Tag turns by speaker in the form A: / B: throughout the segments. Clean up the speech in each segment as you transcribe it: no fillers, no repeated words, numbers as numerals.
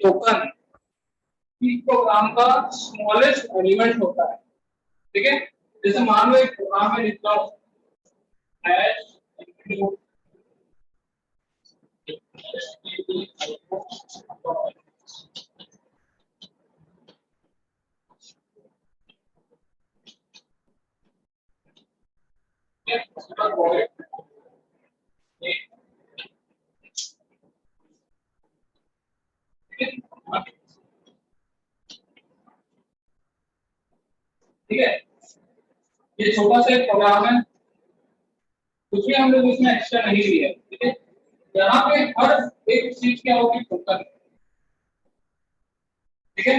A: Token C program का smallest element होता है, ठीक है। जैसे मान लो एक प्रोग्राम में लिखता हूं हैश इंक्लूड ठीक है। ये छोटा सा एक प्रोग्राम है, कुछ भी हम लोग इसमें एक्स्ट्रा नहीं लिया, ठीक है। यहाँ पे हर एक चीज क्या होगी टोकन, ठीक है।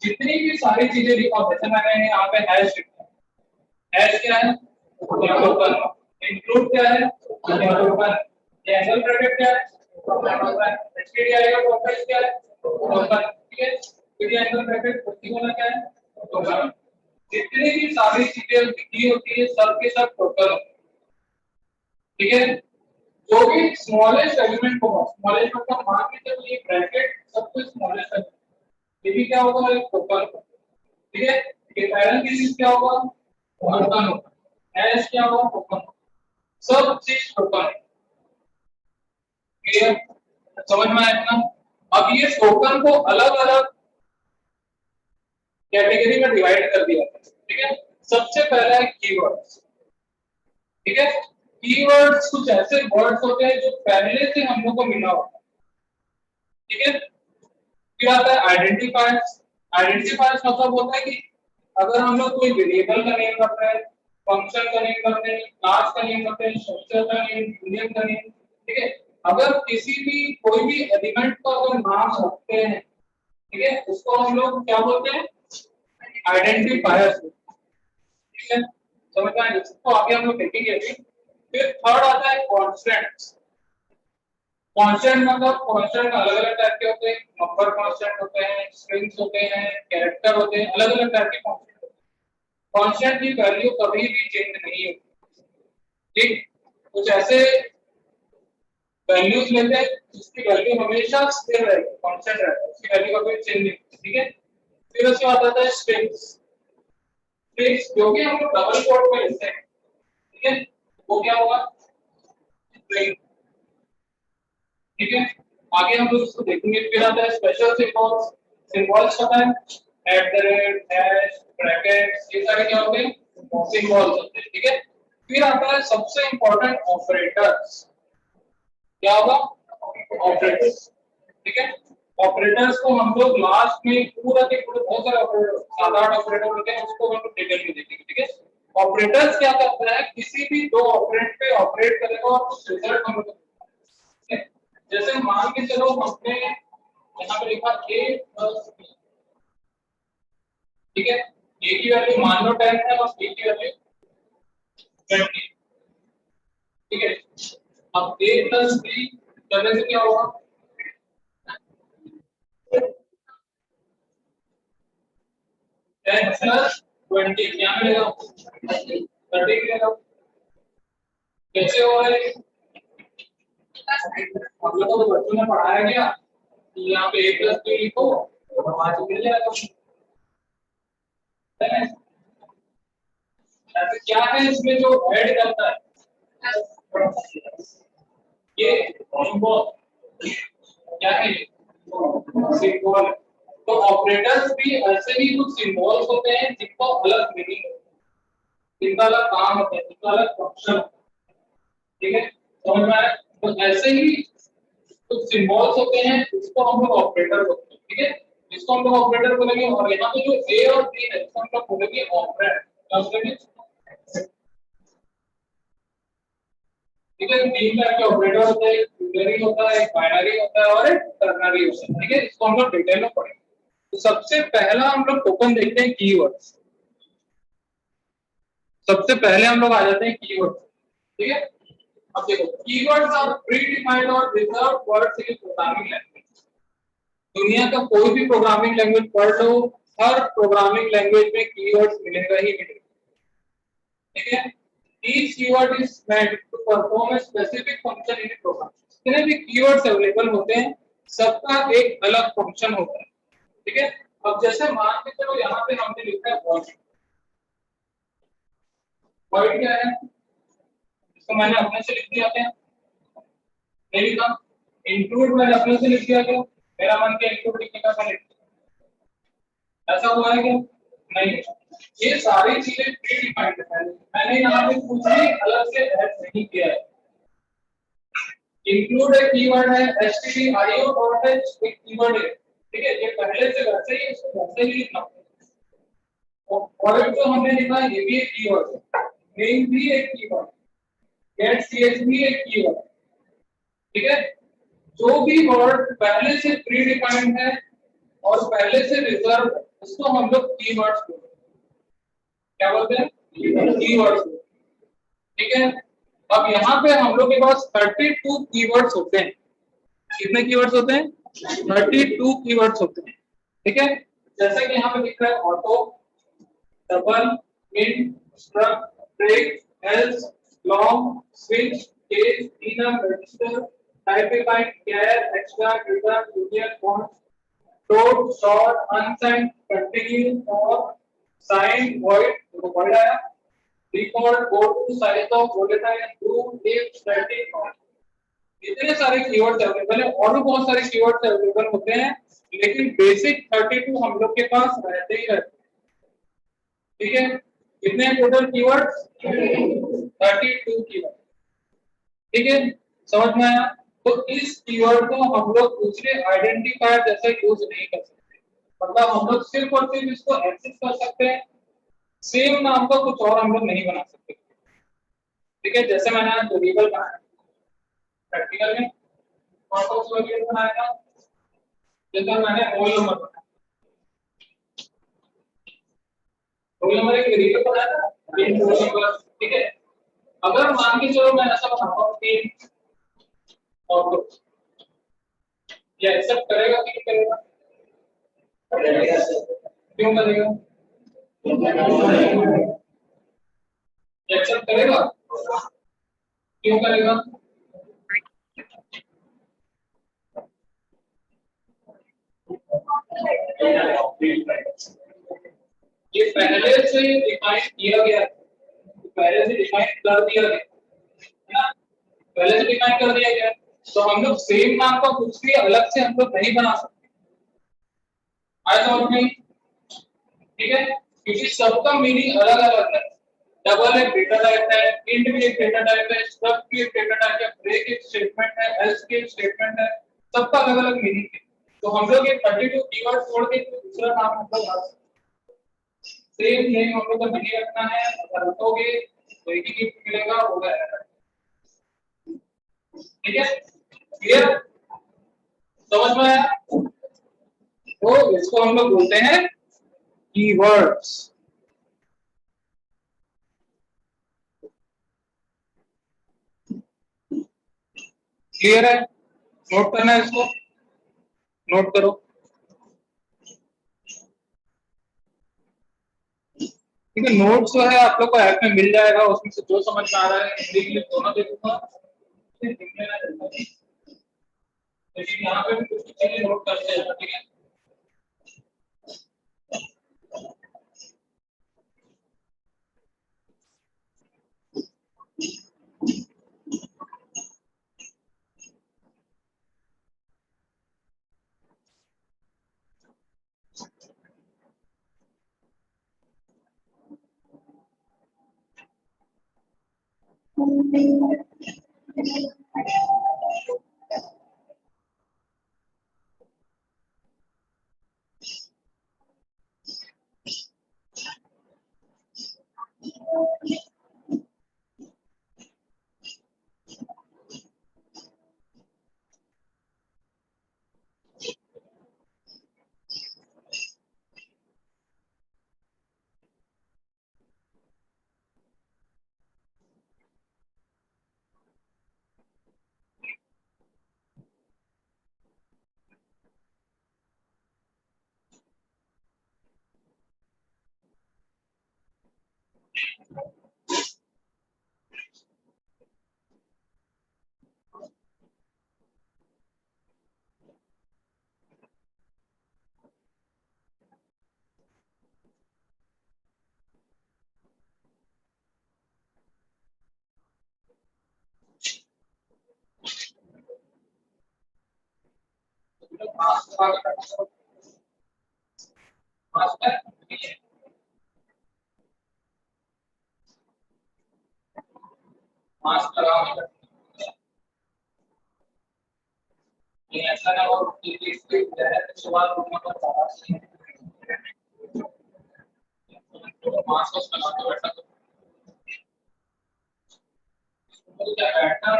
A: जितनी भी सारी चीजें लिखा, जैसे मैंने यहाँ पे हैश लिखा, हैश क्या है टोकन, इंक्लूड क्या है टोकन, एंगल ब्रैकेट क्या है टोकन, एचटीडी आएगा टोकन क्या है टोकन, ठीक है। फिर एंगल ब्रैकेट वाला क्या है टोकन। जितनी भी सारी चीजें लिखी होती है सब के सब टोकन, ठीक है। जो भी स्मॉलेस्ट एलिमेंट होगा, स्मॉलेस्ट मतलब मान के चलो ये ब्रैकेट सब कुछ स्मॉलेस्ट है, ये भी क्या होगा एक टोकन, ठीक है। ये पैरेंट की चीज क्या होगा टोकन होगा, एस क्या होगा टोकन, सब चीज टोकन, क्लियर, समझ में आया ना। अब ये टोकन को अलग अलग कैटेगरी में डिवाइड कर दिया, ठीक है। सबसे पहला है कीवर्ड्स, ठीक है। कीवर्ड्स कुछ ऐसे वर्ड्स होते हैं जो पहले से हम लोग को मिला होता है, ठीक है। फिर आता है आइडेंटिफायर्स, आइडेंटिफायर्स मतलब होता है कि अगर हम लोग कोई वेरिएबल का नेम कर रहे हैं, फंक्शन का नेम करते हैं, क्लास का नेम करते हैं, स्ट्रक्चर का नेम, यूनियन का नेम, ठीक है। अगर किसी भी कोई भी एलिमेंट का अगर नाम रखते हैं, ठीक है, उसको हम लोग क्या बोलते हैं आइडेंटिफायर्स, ठीक है। समझ में आया, इसको आगे हम लोग देखेंगे अभी। फिर थर्ड आता है कांस्टेंट्स, कांस्टेंट मतलब कांस्टेंट अलग अलग टाइप के होते हैं, नंबर कांस्टेंट होते हैं, स्ट्रिंग्स होते हैं, कैरेक्टर होते हैं, अलग अलग टाइप के कांस्टेंट। कांस्टेंट की वैल्यू कभी भी चेंज नहीं होती, ठीक। कुछ ऐसे वैल्यूज लेते हैं जिसकी वैल्यू हमेशा स्थिर रहेगी, कांस्टेंट रहेगा, उसकी वैल्यू कभी चेंज नहीं होती, ठीक है। फिर उसके बाद आता है स्ट्रिंग्स, स्ट्रिंग्स जो कि हम लोग डबल कोट में लिखते हैं, ठीक है, वो क्या होगा स्ट्रिंग, ठीक है। आगे हम लोग इसको देखेंगे। फिर आता है स्पेशल सिंबल्स, सिंबल्स पता है @ हैश ब्रैकेट्स, ये सारे क्या होते हैं सिंबल्स होते हैं, ठीक है। फिर आता है सबसे इंपॉर्टेंट ऑपरेटर्स, क्या होगा ऑपरेटर्स, ठीक है। ऑपरेटर्स को हम लोग लास्ट में पूरा के पूरे बहुत सारे ऑपरेटर 7-8 ऑपरेटर होते हैं, उसको हम लोग डिटेल में देखेंगे, ठीक है। ऑपरेटर्स क्या करता है किसी भी दो ऑपरेंड पे ऑपरेट करेगा और कुछ रिजल्ट हम लोग, जैसे मान के चलो हमने यहाँ पे लिखा a + b, ठीक है। a की वैल्यू मान लो 10 है और b की वैल्यू 20, ठीक है। अब a + b करने से क्या होगा 10 + 20 क्या मिलेगा 30 मिलेगा। कैसे होगा ये, हम लोगों को बच्चों ने पढ़ाया गया कि यहाँ पे a + b लिखो और वहां से मिल जाएगा। ऐसे क्या है इसमें जो ऐड करता है ये सिंबल, क्या है सिंबल। तो ऑपरेटर्स भी ऐसे ही कुछ सिंबल्स होते हैं जिनको अलग मीनिंग, जिनका अलग काम होता है, जिनका अलग फंक्शन, ठीक है। समझ में आया। तो ऐसे ही कुछ सिंबल्स होते हैं जिसको हम लोग ऑपरेटर बोलते हैं, ठीक है। इसको हम लोग ऑपरेटर बोलेंगे और यहाँ पे जो a और b है इसको हम लोग बोलेंगे ऑपरेंड, क्या बोलेंगे, ठीक है। 3 टाइप के ऑपरेटर होते हैं, यूनरी होता है, बाइनरी होता है और एक टर्नरी होता है, ठीक है। इसको हम लोग डिटेल में पढ़ेंगे। तो सबसे पहला हम लोग टोकन देखते हैं कीवर्ड्स, सबसे पहले हम लोग आ जाते हैं कीवर्ड्स, ठीक है। अब देखो कीवर्ड्स आर प्री डिफाइंड और reserved words in programming language. दुनिया का कोई भी प्रोग्रामिंग लैंग्वेज पढ़ लो, हर प्रोग्रामिंग लैंग्वेज में कीवर्ड्स मिलेगा ही मिलेगा, ठीक है। Each keyword is meant to perform a specific function in a program. जितने भी keywords अवेलेबल होते हैं सबका एक अलग फंक्शन होता है, ठीक है। अब जैसे मान के चलो यहाँ पे हमने लिखा है वॉइड। वॉइड क्या है, इसको मैंने अपने से लिख दिया क्या, नहीं लिखा। इंक्लूड मैंने अपने से लिख दिया क्या, मेरा मन के इंक्लूड लिखने का मैंने, ऐसा हुआ है क्या, नहीं। ये सारी चीजें प्री डिफाइंड है, मैंने यहाँ पे कुछ भी अलग से ऐड नहीं किया है। इंक्लूड एक कीवर्ड है, stdio डॉट h एक कीवर्ड है, ठीक है। ये पहले से वैसे ही, इसको वैसे ही लिखना। और जो हमने लिखा है ये भी एक कीवर्ड है, नेम भी एक कीवर्ड, गेट ch भी एक कीवर्ड, ठीक है। जो भी वर्ड पहले से प्री डिफाइंड है और पहले से रिजर्व है, उसको हम लोग कीवर्ड्स बोलते हैं। क्या बोलते हैं, कीवर्ड्स, ठीक है। अब यहाँ पे हम लोग के पास 32 कीवर्ड्स होते हैं। कितने कीवर्ड्स होते हैं, 32 कीवर्ड्स होते हैं, ठीक है। जैसे कि यहाँ पे लिख रहा है auto, double, int, struct, break, else, long, switch, case, inner, register, typedef, char, extern, return, union, bond, टोट, शॉर्ट, अनसाइंड, कंटिन्यू, और साइन, वॉइड, तो वॉइड आया, default, goto, sizeof, volatile, do, if, static, on. इतने सारे keywords available है, और भी बहुत सारे कीवर्ड्स अवेलेबल होते हैं, लेकिन बेसिक 32 हम लोग के पास रहते ही रहते हैं, ठीक है। कितने टोटल कीवर्ड्स, 32 कीवर्ड, ठीक है। समझ में आया। तो इस कीवर्ड को हम लोग दूसरे आइडेंटिफायर जैसे यूज नहीं कर सकते, मतलब हम लोग सिर्फ और सिर्फ इसको एक्सेस कर सकते हैं, सेम नाम का कुछ और हम लोग नहीं बना सकते, ठीक है। जैसे मैंने आज वेरिएबल बनाया प्रैक्टिकल में, कौन कौन सा वेरिएबल बनाया था, जैसे मैंने रोल नंबर बनाया, रोल नंबर एक वेरिएबल बनाया था, इन रोल नंबर, ठीक है। अगर मान के चलो मैं ऐसा बनाता हूं कि ऑटो, ये एक्सेप्ट करेगा कि नहीं करेगा, क्यों करेगा, ये एक्सेप्ट करेगा, क्यों करेगा, ये पहले से डिफाइन किया गया है, पहले से डिफाइन कर दिया गया है ना, पहले से डिफाइन कर दिया गया है, तो हम लोग सेम नाम का कुछ भी अलग से हम लोग नहीं बना सकते, आया समझ में, ठीक है। क्योंकि सबका मीनिंग अलग अलग है। डबल एक डेटा टाइप है, इंट भी एक डेटा टाइप है, स्ट्रक भी एक डेटा टाइप है, ब्रेक एक स्टेटमेंट है, एल्स की एक स्टेटमेंट है, सबका अलग अलग मीनिंग है। तो हम लोग ये 32 कीवर्ड छोड़ के दूसरा नाम हम लोग ला सकते हैं। सेम नेम हम लोग को नहीं रखना है, अगर रखोगे तो एक ही गिफ्ट मिलेगा, होगा एरर, ठीक है। क्लियर, समझ में आया। तो इसको हम लोग बोलते हैं कीवर्ड्स। क्लियर है, नोट करना है इसको, नोट करो, ठीक है। नोट्स जो है आप लोग को ऐप में मिल जाएगा, उसमें से जो समझ में आ रहा है हिंदी इंग्लिश दोनों दे दूंगा, लेकिन यहाँ पे भी कुछ चीजें नोट करते हैं, ठीक है। ऐसा ना हो कि इसके शुरुआत होने पर सारा मास को लगाते बैठा तो क्या बैठना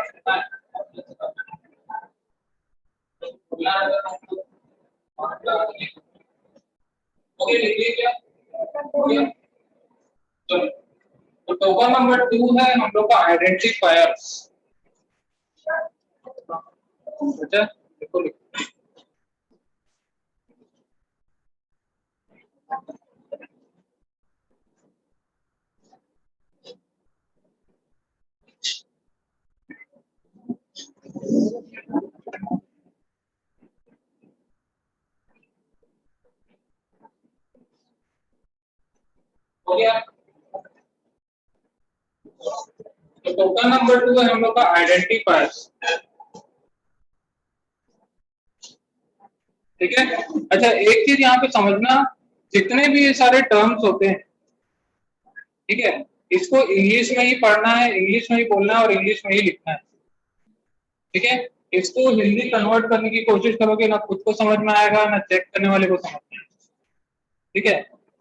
A: ओके लिखिए क्या चलो तो टोकन नंबर 2 है हम लोग का आइडेंटिफायर्स अच्छा देखो हो गया तो टोकन नंबर 2 है हम लोग का आइडेंटिफायर्स ठीक है अच्छा एक चीज यहाँ पे समझना जितने भी ये सारे टर्म्स होते हैं ठीक है इसको इंग्लिश में ही पढ़ना है इंग्लिश में ही बोलना है और इंग्लिश में ही लिखना है ठीक है इसको हिंदी कन्वर्ट करने की कोशिश करोगे ना खुद को समझ में आएगा ना चेक करने वाले को समझ में आएगा ठीक है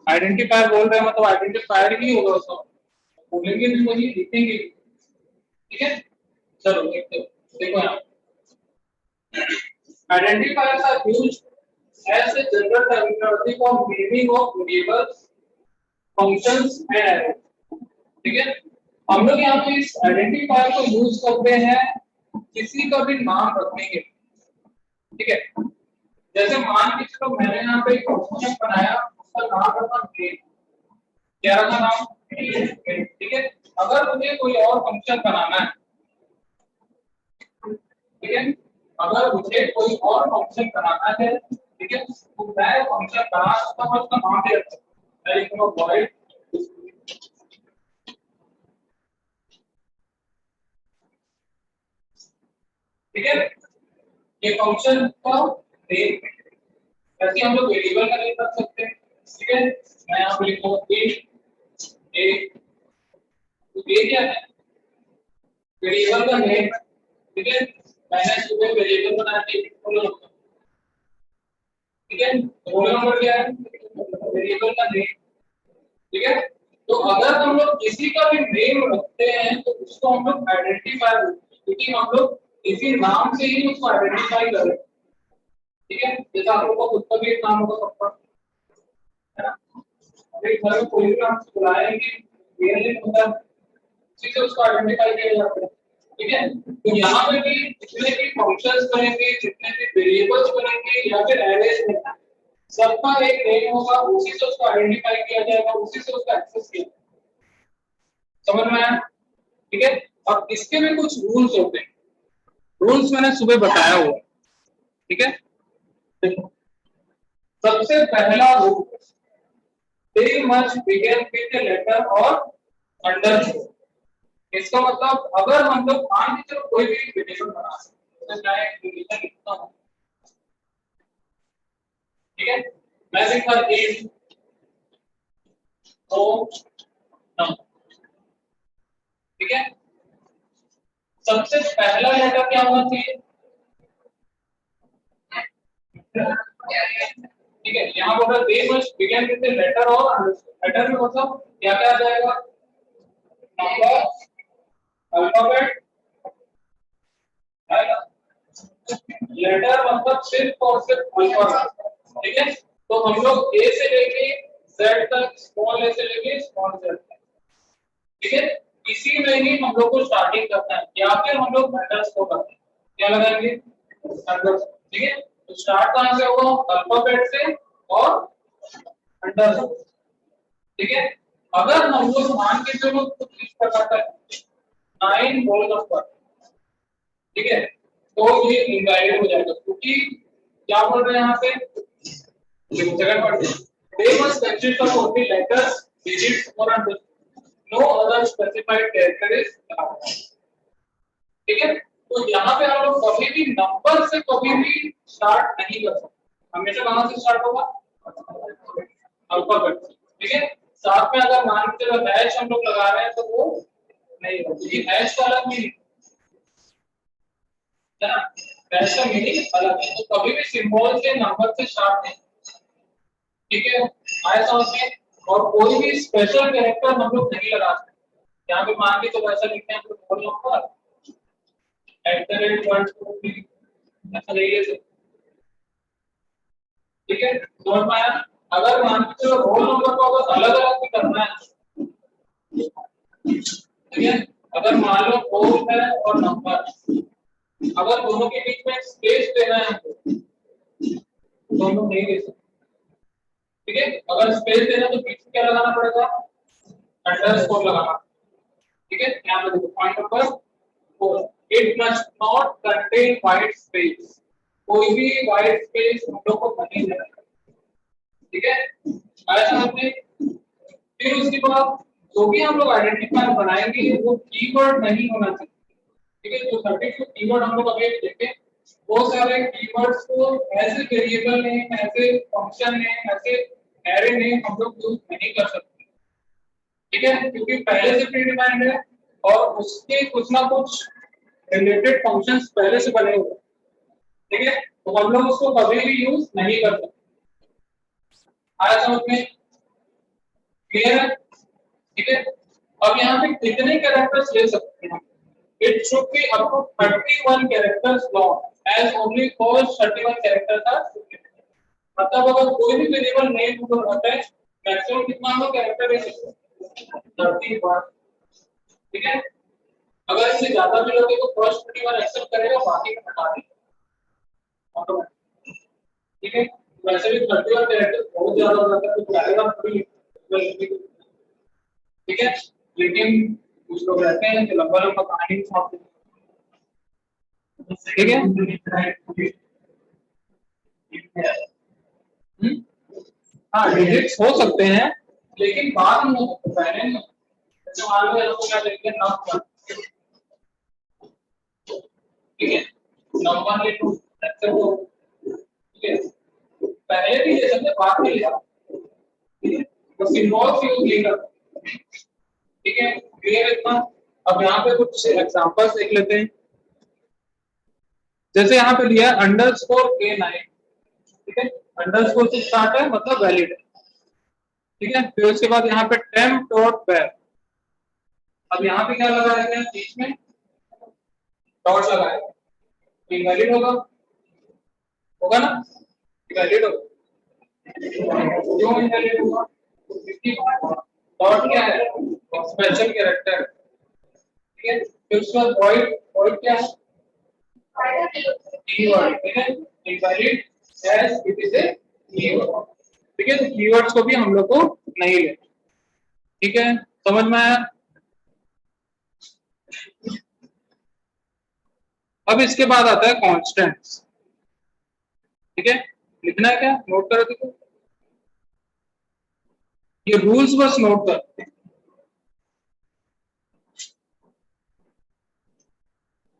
A: आइडेंटिफायर बोल रहे हैं मतलब आइडेंटिफायर ही होगा उसको बोलेंगे भी वही लिखेंगे ठीक है चलो देखो यहाँ identifiers are used as a general terminology for naming of variables functions and arrays ठीक है हम लोग यहाँ पे इस आइडेंटिफायर को यूज करते हैं किसी का भी नाम रखने के ठीक है जैसे मान के चलो मैंने यहाँ पे एक फंक्शन बनाया उसका नाम रखा ग्रेड क्या रखा नाम ठीक है अगर मुझे कोई और फंक्शन बनाना है ठीक है अगर मुझे कोई और फंक्शन बनाना है ठीक है तो मैं फंक्शन बना सकता हूं उसका नाम दे सकता हूं मैं लिखूंगा void ठीक है ये फंक्शन का नेम ऐसे हम लोग वेरिएबल का नेम रख सकते हैं ठीक है मैं यहां पे लिखूंगा a तो ये क्या है वेरिएबल का नेम ठीक है मैंने सुबह वेरिएबल बना के ठीक है रोल नंबर क्या है वेरिएबल का नेम ठीक है तो अगर हम लोग किसी का भी नेम रखते हैं तो उसको हम लोग आइडेंटिफाई क्योंकि हम लोग इसी नाम से ही उसको आइडेंटिफाई कर रहे हैं ठीक है जैसे आप लोगों को खुद का भी एक नाम होगा सबका है ना अभी घर में कोई भी नाम से बुलाएंगे मेरा नेम होता है उसी से उसको आइडेंटिफाई किया जाता है ठीक है तो यहाँ पे भी जितने भी फंक्शंस बनेंगे जितने भी वेरिएबल्स बनेंगे या फिर एरेज बनेंगे सबका एक नेम होगा उसी से उसको आइडेंटिफाई किया जाएगा उसी से उसका एक्सेस किया समझ में आया ठीक है अब इसके भी कुछ रूल्स होते हैं रूल्स मैंने सुबह बताया हुआ ठीक है देखो सबसे पहला rule they must begin with a letter or underscore इसका मतलब अगर हम लोग मान के चलो कोई भी वेरिएबल बना सकते हैं तो मैं एक वेरिएबल लिखता हूं ठीक है मैं लिखता हूं तो नंबर ठीक है सबसे पहला लेटर क्या होना चाहिए ठीक है यहाँ पर they must begin with the letter और लेटर में मतलब क्या क्या आ जाएगा नंबर अल्फाबेट लेटर मतलब सिर्फ और सिर्फ अल्फाबेट ठीक है तो हम लोग ए से लेके जेड तक स्मॉल ए से लेके स्मॉल जेड तक ठीक है इसी में ही हम लोग को स्टार्टिंग करना है या फिर हम लोग लेटर्स को करते हैं क्या लगाएंगे अंडर ठीक है तो स्टार्ट कहां से होगा अल्फाबेट से और अंडर ठीक है अगर हम लोग मान के चलो कुछ इस प्रकार का 9 रोल नंबर ठीक है तो ये इनवैलिड हो जाएगा क्योंकि क्या बोल रहे हैं यहाँ पे जगह पर they must consist of only letters digits or no other specified character is allowed ठीक है तो यहाँ पे हम लोग कभी भी नंबर से कभी भी स्टार्ट नहीं कर सकते हमेशा कहां से स्टार्ट होगा, अल्फाबेट। ठीक है, साथ में अगर मान के चलो हैश हम लोग लगा रहे हैं तो वो नहीं होगा, ये हैश का अलग मीनिंग है ना, हैश का मीनिंग अलग है, तो कभी भी सिंबल से नंबर से स्टार्ट नहीं। ठीक है, आया समझ में। और कोई भी स्पेशल कैरेक्टर हम लोग नहीं लगा सकते, यहाँ पे मान के तो वैसा लिखते हैं हम लोग रोल नंबर @ 1 2 3 ऐसा नहीं ले सकते। ठीक है, समझ में आया। अगर मान के चलो रोल नंबर को अगर अलग अलग भी करना है, ठीक है, अगर मान लो रोल है और नंबर, अगर दोनों के बीच में स्पेस देना है हमको, दोनों नहीं दे सकते। ठीक है, अगर स्पेस देना तो बीच में क्या लगाना पड़ेगा, अंडरस्कोर लगाना। ठीक है, यहाँ पे देखो point number 4, it must not contain white space, कोई भी वाइट स्पेस हम लोग को नहीं देना। ठीक है, ऐसा हमने फिर उसके बाद जो भी हम लोग आइडेंटिफायर बनाएंगे वो कीवर्ड नहीं होना चाहिए। ठीक है, जो 32 कीवर्ड हम लोग अभी देखे, वो सारे कीवर्ड्स को ऐसे वेरिएबल नेम, ऐसे फंक्शन नेम, ऐसे एरे नेम हम लोग यूज नहीं कर सकते। ठीक है, क्योंकि पहले से प्री डिफाइंड है और उसके कुछ ना कुछ रिलेटेड फंक्शंस पहले से बने हुए हैं। ठीक है, तो हम लोग उसको कभी भी यूज नहीं कर सकते। आया समझ में, क्लियर है। ठीक है, अब यहाँ पे कितने कैरेक्टर्स ले सकते हैं, it should be up to 31 characters long as only for 31 characters are sufficient। मतलब अगर कोई भी वेरिएबल नेम को रखते हैं, मैक्सिमम कितना होगा कैरेक्टर है, 31। ठीक है, अगर इससे ज्यादा भी लोगे तो फर्स्ट 31 एक्सेप्ट करेगा, बाकी का हटा देगा ऑटोमेटिक। ठीक है, वैसे भी 31 कैरेक्टर बहुत ज्यादा हो जाता है तो जाएगा थोड़ी। ठीक है, लेकिन कुछ लोग रहते हैं जो लंबा लंबा कहानी छापते हैं। ठीक है, हम्म, हाँ डिजिट्स हो सकते हैं लेकिन बाद में हो सकते हैं, पहले नहीं। जैसे मान लो इसको क्या लिखते हैं, नंबर। ठीक है, नंबर ले टू ऐसे हो। ठीक है, पहले भी ले सकते हैं, बाद में ले सकते हैं। ठीक है, तो सिंबल्स यूज नहीं करते। ठीक है, क्लियर है इतना। अब यहाँ पे कुछ एग्जांपल्स देख लेते हैं। जैसे यहाँ पे दिया है अंडरस्कोर K9। ठीक है, अंडरस्कोर से स्टार्ट है मतलब वैलिड है। ठीक है, फिर उसके बाद यहाँ पे temp डॉट var। अब यहाँ पे क्या लगाया गया बीच में, डॉट लगाया गया, इनवैलिड होगा, होगा ना, इनवैलिड होगा। क्यों इनवैलिड होगा, क्योंकि डॉट क्या है, स्पेशल कैरेक्टर। ठीक है, फिर उसके बाद वॉइड, वॉइड क्या है, कीवर्ड। ठीक है, invalid as it is a keyword. ठीक है, तो कीवर्ड्स को भी हम लोग को नहीं लेना। ठीक है, समझ में आया। अब इसके बाद आता है कांस्टेंट्स। ठीक है, लिखना है क्या, नोट करो देखो, ये रूल्स बस नोट कर,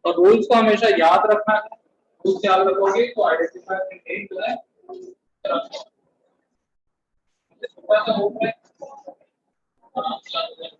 A: और रूल्स को हमेशा याद रखना है। रूल्स याद रखोगे तो आइडेंटिफायर के नेम जो है छोटा सा होता है, आराम से याद हो जाएगा।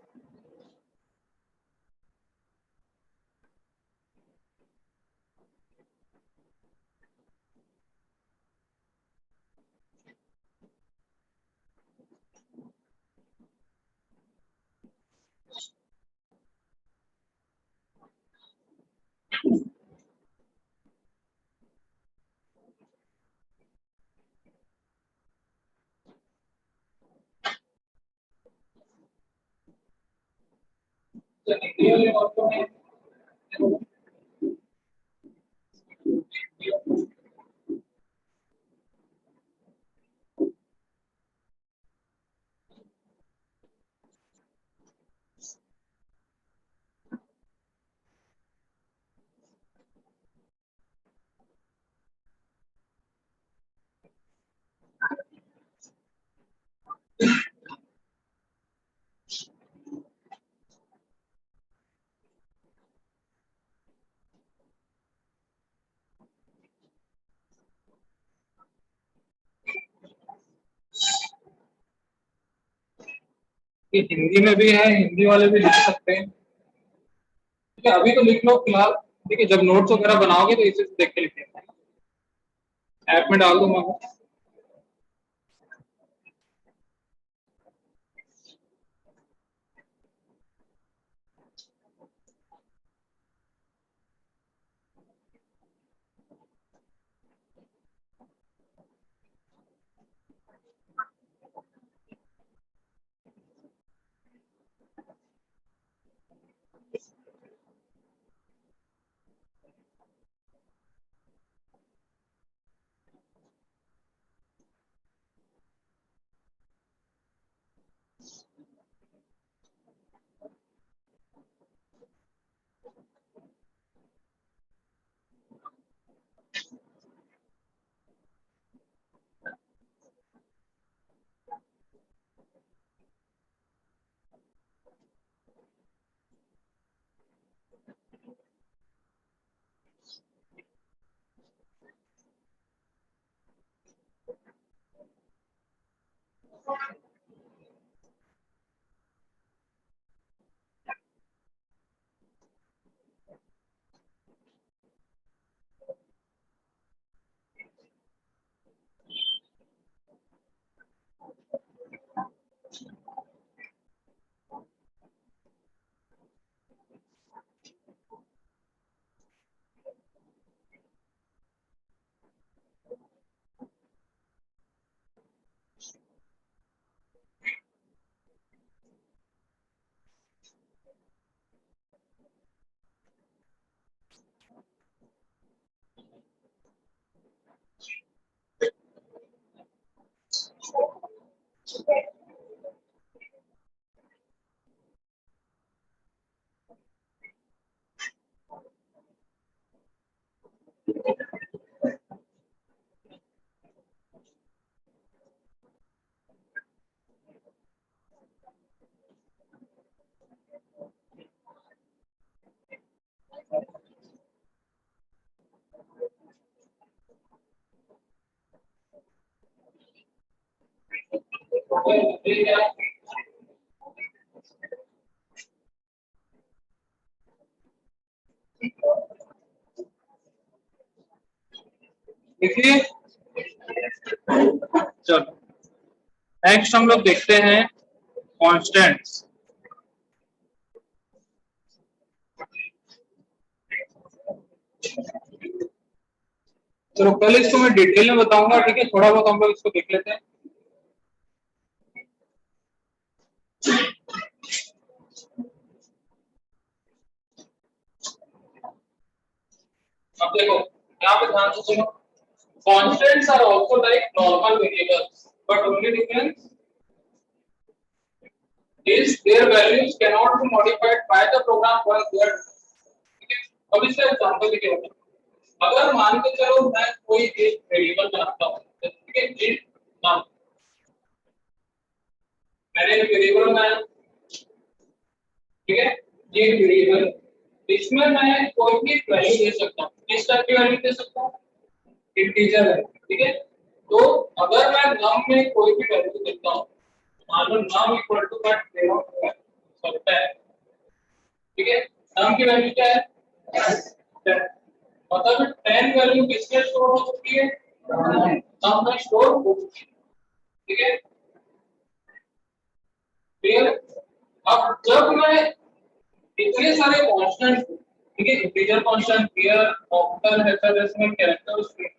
A: तो हिंदी वाले वाक्यों में ये हिंदी में भी है, हिंदी वाले भी लिख सकते हैं। ठीक है, अभी तो लिख लो फिलहाल। ठीक है, जब नोट्स वगैरह बनाओगे तो इसे देख के लिखेंगे, ऐप में डाल दूंगा। देखिए, चलो नेक्स्ट हम लोग देखते हैं कॉन्स्टेंट्स। चलो कल इसको मैं डिटेल में बताऊंगा। ठीक है, थोड़ा बहुत हम लोग इसको देख लेते हैं। अब देखो यहाँ पे ध्यान से सुनो। Constants are also like normal variables, but only difference is their values cannot be modified by the program while they are. ठीक है, अब इसका एग्जांपल देखिए। अगर मान के चलो मैं कोई एक वेरिएबल बनाता हूँ, ठीक है, int नाम, मैंने एक वेरिएबल बनाया। ठीक है, ये वेरिएबल, इसमें मैं कोई भी वैल्यू दे सकता हूँ। किस टाइप की वैल्यू दे सकता हूँ? इंटीजर है। ठीक है, तो अगर मैं नम में कोई भी वैल्यू देता हूँ, मान लो नम इक्वल टू मैं दे रहा हूँ सकता है। ठीक है, नम की वैल्यू क्या है? 10। मतलब 10 वैल्यू किसमें स्टोर हो चुकी है? नम में स्टोर हो चुकी है। ठीक है, फिर अब जब मैं इतने सारे कांस्टेंट, ठीक है, integer constant, pair, octal, hexadecimal, character string,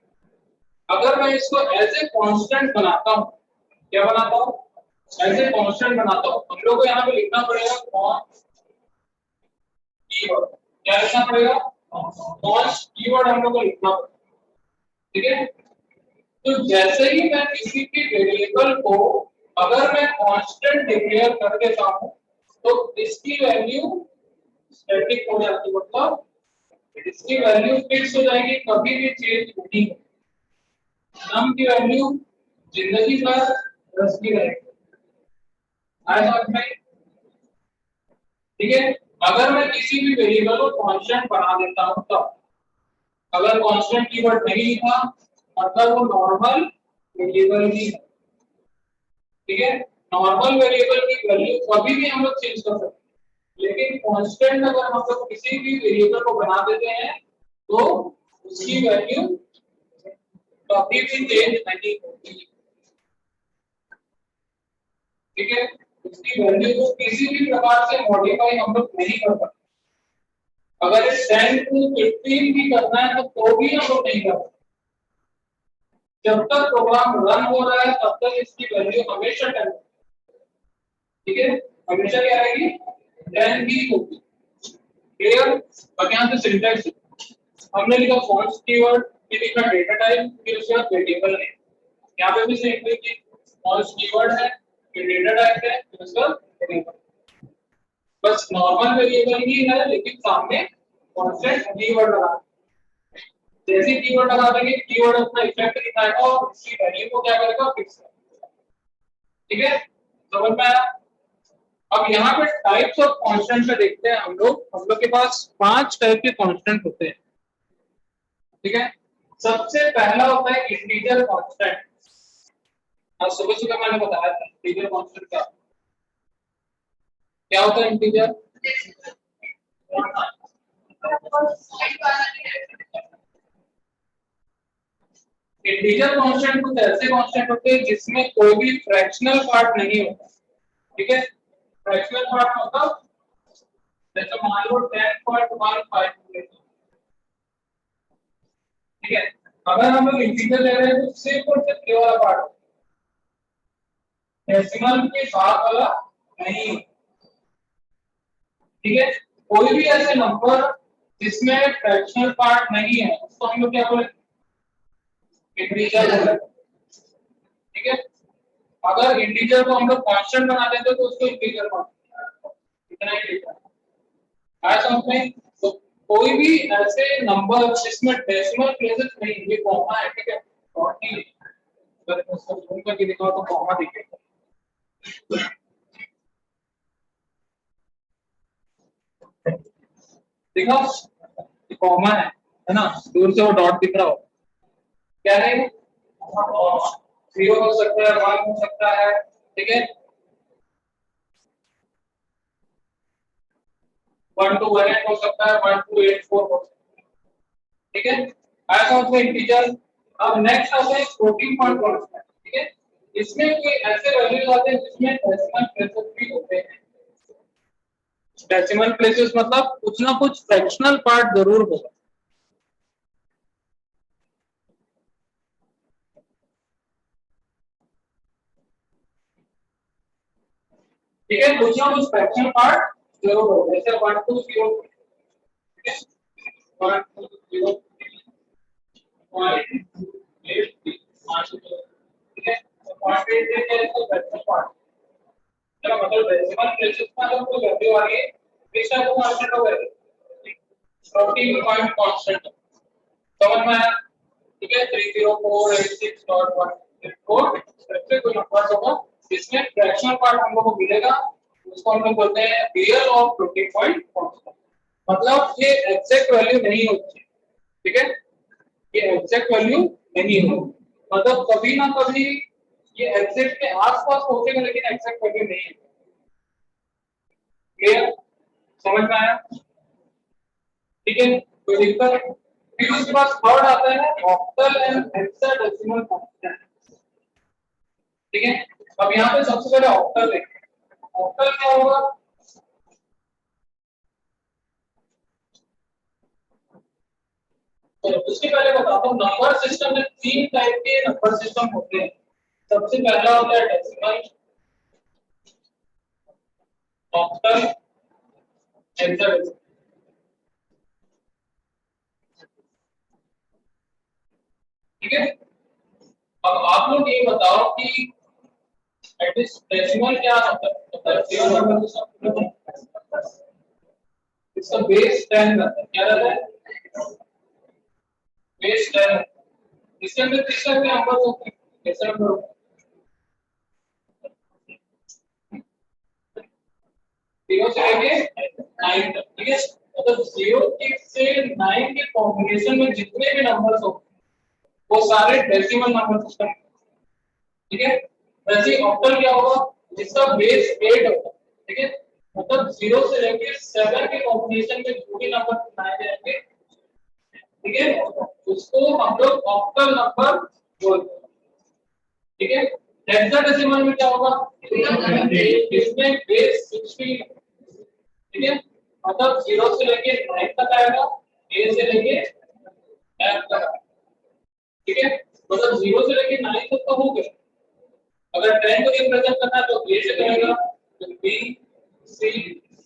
A: अगर मैं इसको एज ए कांस्टेंट बनाता हूं, क्या बनाता हूं? एज ए कांस्टेंट बनाता हूं। हम लोग को यहां पे लिखना पड़ेगा कॉन्स्ट कीवर्ड। क्या लिखना पड़ेगा? कॉन्स्ट कीवर्ड हम लोग को लिखना पड़ेगा। ठीक है, तो जैसे ही मैं किसी भी वेरिएबल को अगर मैं कांस्टेंट डिक्लेयर कर देता हूं, तो इसकी वैल्यू स्टैटिक हो जाती है। मतलब इसकी वैल्यू फिक्स हो जाएगी, कभी भी चेंज नहीं होगी। नम की वैल्यू जिंदगी भर 10 की रहेगी। आया समझ में? ठीक है, अगर मैं किसी भी वेरिएबल को कांस्टेंट बना देता हूं, तो अगर कांस्टेंट कीवर्ड नहीं लिखा मतलब वो नॉर्मल वेरिएबल ही है। ठीक है, नॉर्मल वेरिएबल की वैल्यू कभी भी हम लोग चेंज कर सकते हैं, लेकिन कांस्टेंट अगर हम लोग किसी भी वेरिएबल को बना देते हैं तो उसकी वैल्यू कभी भी चेंज नहीं होगी। ठीक है, उसकी वैल्यू को किसी भी प्रकार से मॉडिफाई हम लोग नहीं कर सकते। अगर 10 to 15 भी करना है तो भी हम लोग नहीं कर सकते। जब तक प्रोग्राम रन हो रहा है तब तक इसकी वैल्यू हमेशा 10, ठीक है, हमेशा क्या रहेगी, 10 ही होगी। क्लियर? अब यहाँ पे सिंटैक्स हमने लिखा फॉन्ट्स कीवर्ड, फिर लिखा डेटा टाइप, फिर उसके बाद वेरिएबल नेम। यहाँ पे भी सेम है कि फॉन्ट्स कीवर्ड है, फिर डेटा टाइप है, फिर उसका वेरिएबल। बस नॉर्मल वेरिएबल ही है लेकिन सामने कांस्टेंट कीवर्ड लगा। जैसे कीवर्ड लगा देंगे कीवर्ड अपना इफेक्ट दिखाएगा और उसकी वैल्यू को क्या करेगा, फिक्स करेगा। ठीक है, समझ में आया? अब यहाँ पे टाइप्स ऑफ कांस्टेंट पे देखते हैं हम लोग के पास 5 टाइप के कांस्टेंट होते हैं। ठीक है, सबसे पहला होता है इंटीजर कांस्टेंट। आज सुबह सुबह मैंने बताया था इंटीजर कांस्टेंट क्या होता है। इंटीजर इंटीजर कांस्टेंट कुछ ऐसे कांस्टेंट होते हैं जिसमें कोई भी फ्रैक्शनल पार्ट नहीं होता। ठीक है, फ्रैक्शनल पार्ट मतलब जैसे मान लो 10.15। ठीक है, अगर हम लोग इंटीजर ले रहे हैं तो सिर्फ और सिर्फ ये वाला पार्ट, डेसिमल के बाद वाला नहीं। ठीक है, कोई भी ऐसे नंबर जिसमें फ्रैक्शनल पार्ट नहीं है उसको हम लोग क्या बोलेंगे, इंटीजर बोलेंगे। ठीक है, अगर इंटीजर को हम लोग कांस्टेंट बना देते तो उसको इंटीजर कांस्टेंट, इतना ही लिखा है। आया समझ में? तो कोई भी ऐसे नंबर जिसमें डेसिमल प्लेसेस नहीं, ये कॉमा है, ठीक है, डॉट नहीं, अगर उसको जूम करके दिखाओ तो कॉमा दिखेगा। देखो कॉमा है ना, दूर से वो डॉट दिख रहा हो, क्या है, 0 हो सकता है, 1 हो सकता है। ठीक है, 1 to 1 हो सकता है, 1 to 84 हो सकता है। ठीक है, ऐसा होता है इंटीजर। अब नेक्स्ट आता है फ्लोटिंग पॉइंट कांस्टेंट। ठीक है, इसमें कोई ऐसे वैल्यूज आते हैं जिसमें डेसिमल प्लेसेस भी होते हैं। डेसिमल प्लेसेस मतलब कुछ ना कुछ फ्रैक्शनल पार्ट जरूर होगा। ठीक है, कुछ ना कुछ फ्रैक्शनल पार्ट जरूर होगा, जैसे 1 to 0। ठीक है, 1 to 0 ठीक है, तो पॉइंट है इसको फ्रैक्शनल पार्ट, चलो मतलब डेसिमल प्लेसेस में अगर कोई वैल्यू आ रही है बेशक वो कांस्टेंट हो गया, फ्लोटिंग पॉइंट कांस्टेंट। समझ में आया? ठीक है, 30486.184 ऐसे कोई नंबर होगा जिसमें फ्रैक्शनल पार्ट हम लोग को मिलेगा, उसको हम लोग बोलते हैं रियल और फ्लोटिंग पॉइंट कांस्टेंट। मतलब ये एग्जैक्ट वैल्यू नहीं होती। ठीक है, ये एग्जैक्ट वैल्यू नहीं होगी, मतलब कभी ना कभी ये एग्जैक्ट के आसपास पहुंचेगा लेकिन एग्जैक्ट वैल्यू नहीं है। क्लियर? समझ में आया? ठीक है, तो दिक्कत है। फिर उसके बाद थर्ड आता है ऑक्टल एंड हेक्साडेसिमल कांस्टेंट। ठीक है, अब यहाँ पे सबसे पहले ऑक्टल देखते हैं। ऑक्टल क्या होगा, तो उसके पहले बताता हूँ। नंबर सिस्टम में 3 टाइप के नंबर सिस्टम होते हैं। सबसे पहला होता है डेसिमल, ऑक्टल, हेक्साडेसिमल। ठीक है, अब आप लोग ये बताओ कि एटलीस्ट डेसिमल क्या होता है, तो डेसिमल नंबर सिस्टम इसका बेस 10 रहता है। क्या रहता है? बेस 10। इसके अंदर किस तरह के नंबर होते हैं, कैसे नंबर होते हैं, 0 से लेके 9 तक। ठीक है, मतलब 0 से 9 के कॉम्बिनेशन में जितने भी नंबर्स होते हैं वो सारे डेसिमल नंबर सिस्टम। ठीक है, वैसे ऑक्टल क्या होगा, जिसका बेस 8 होगा, ठीक है, मतलब 0 से लेके 7 के कॉम्बिनेशन में जो भी नंबर बनाए जाएंगे, ठीक है, उसको हम लोग ऑक्टल नंबर बोलते हैं, ठीक है। हेक्साडेसिमल में क्या होगा, इसमें बेस 16, ठीक है, मतलब 0 से लेके 9 तक आएगा, ए से लेके एफ तक, ठीक है, मतलब 0 से लेके 9 तक तो हो गया। अगर 10 को रिप्रेजेंट करना है तो ए से करेगा, तो बी सी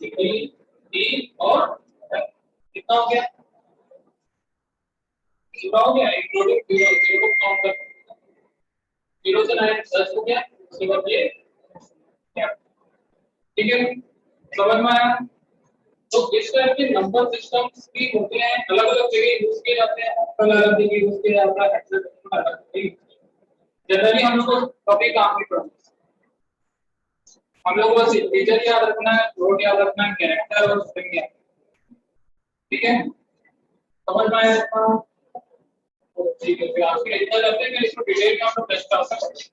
A: डी ई और एफ। कितना हो गया, पूरा हो गया, इंक्लूडिंग 0, 0 को काउंट कर, 0 से 9 10 हो गया, उसके बाद ये, ठीक है, समझ में आया। तो इस टाइप के नंबर सिस्टम्स भी होते हैं, अलग अलग जगह यूज किए जाते हैं, अलग अलग जगह यूज किया जाता है, हेक्साडेसिमल अलग जगह जनरली हम लोग को कभी काम नहीं पड़ता, हम लोग बस इंटीजर याद रखना है, फ्लोट याद रखना है, कैरेक्टर और स्ट्रिंग याद, ठीक है, समझ में आया। तो ठीक है, फिर आपके इतना करते हैं कि इसको डिटेल में हम लोग टेस्ट कर सकते हैं।